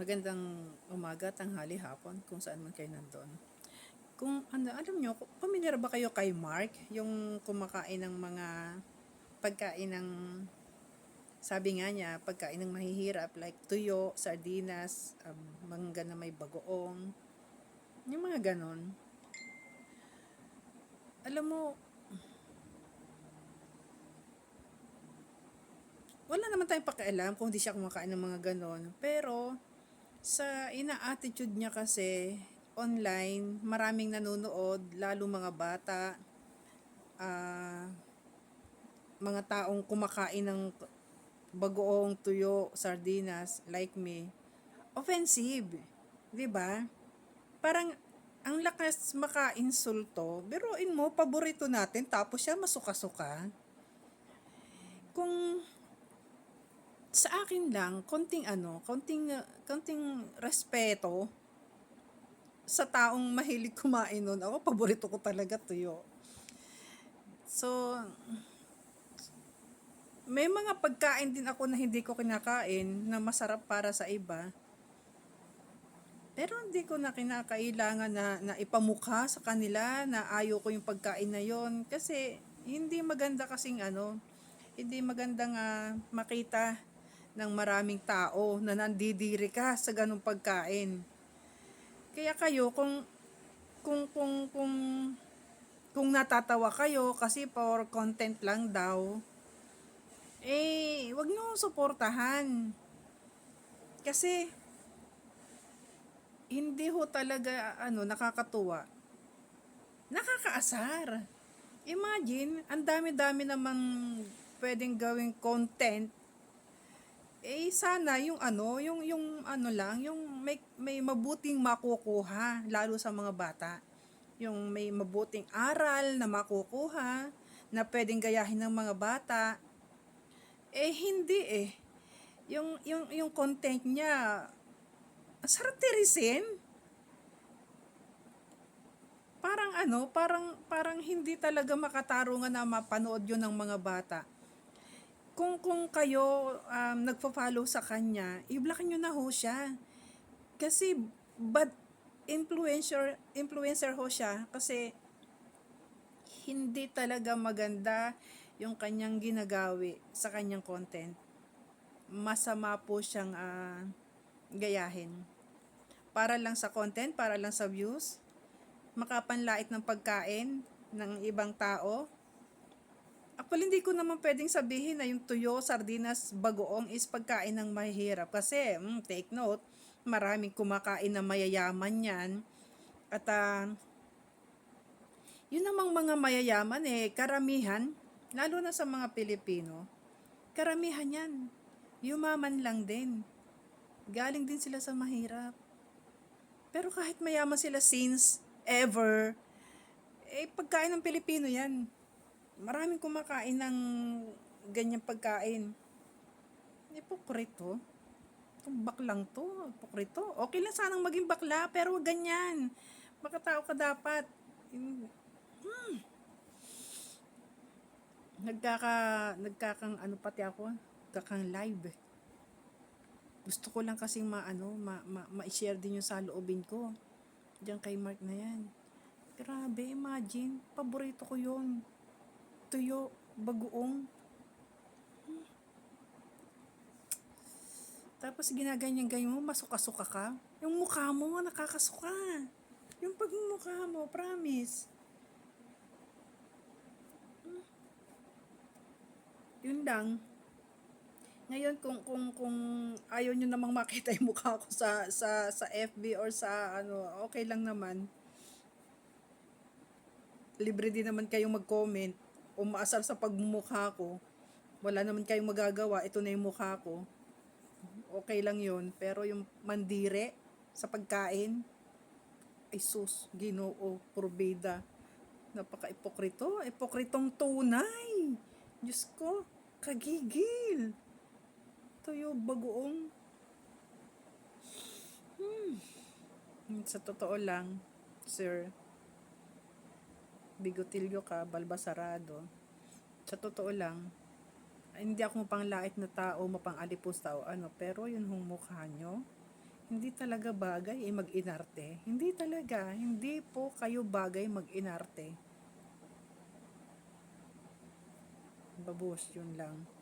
Magandang umaga, tanghali, hapon, kung saan man kayo nandun. Kung ano, alam nyo, pamilyar ba kayo kay Mark? Yung kumakain ng mga pagkain ng, sabi nga niya, pagkain ng mahihirap, like tuyo, sardinas, mangga na may bagoong, yung mga ganon. Alam mo, wala naman tayong pakialam kung di siya kumakain ng mga ganon. Pero, sa ina-attitude niya kasi, online, maraming nanonood, lalo mga bata, mga taong kumakain ng bagoong tuyo, sardinas, like me, offensive. 'Di ba? Parang ang lakas maka-insulto. Biruin mo, paborito natin, tapos siya masuka-suka. Kung sa akin lang, konting respeto sa taong mahilig kumain nun. Ako, paborito ko talaga tuyo. So, may mga pagkain din ako na hindi ko kinakain na masarap para sa iba. Pero hindi ko na kinakailangan na ipamukha sa kanila na ayaw ko yung pagkain na yon. Kasi hindi maganda kasing hindi magandang makita ng maraming tao na nandidiri ka sa ganung pagkain. Kaya kayo, kung natatawa kayo kasi for content lang daw, wag nyo suportahan. Kasi hindi ho talaga nakakatuwa. Nakakaasar. Imagine, ang dami-dami namang pwedeng gawing content. Sana yung may mabuting makukuha, lalo sa mga bata. Yung may mabuting aral na makukuha, na pwedeng gayahin ng mga bata. Hindi eh. Yung content niya, sarap tirisin. Parang hindi talaga makatarungan na mapanood yun ng mga bata. Kung kayo nagpo-follow sa kanya, i-block nyo na ho siya. Kasi bad influencer ho siya, kasi hindi talaga maganda yung kanyang ginagawi sa kanyang content. Masama po siyang gayahin. Para lang sa content, para lang sa views, makapanlait ng pagkain ng ibang tao. Actually, hindi ko naman pwedeng sabihin na yung tuyo, sardinas, bagoong is pagkain ng mahihirap. Kasi, take note, maraming kumakain na mayayaman yan. At yun namang mga mayayaman karamihan, lalo na sa mga Pilipino, karamihan yan, yumaman lang din. Galing din sila sa mahirap. Pero kahit mayaman sila since ever, pagkain ng Pilipino yan. Maraming kumakain ng ganyang pagkain. Ipokrito. Itong baklang to, ipokrito. Okay lang sanang maging bakla, pero wag ganyan. Makatao ka dapat. Nagkakang pati ako, nagkakang live. Gusto ko lang kasing ma-share din yung saloobin ko. Diyan kay Mark na yan. Grabe, imagine, paborito ko yun. Tuyo, bagoong. Tapos ginaganyan-ganyan mo, masuka-suka ka. Yung mukha mo, nakakasuka. Yung pagmumukha mo, promise. Yun lang. Ngayon, kung ayaw nyo namang makita yung mukha ko sa FB or sa okay lang naman. Libre din naman kayong mag-comment o maasar sa pagmumukha ko. Wala naman kayong magagawa, ito na yung mukha ko. Okay lang yun. Pero yung mandire sa pagkain, ay sus, Ginoo, Purbida. Napaka-ipokrito. Ipokritong tunay. Diyos ko, kagigil. Tuyo, bagoong. Sa totoo lang, sir, bigotilyo ka, balbasarado. Sa totoo lang, hindi ako mapanglait na tao, mapangalipos tao, pero yun hong mukha nyo, Hindi talaga bagay mag-inarte. Hindi talaga. Hindi po kayo bagay mag-inarte. Babos, yun lang.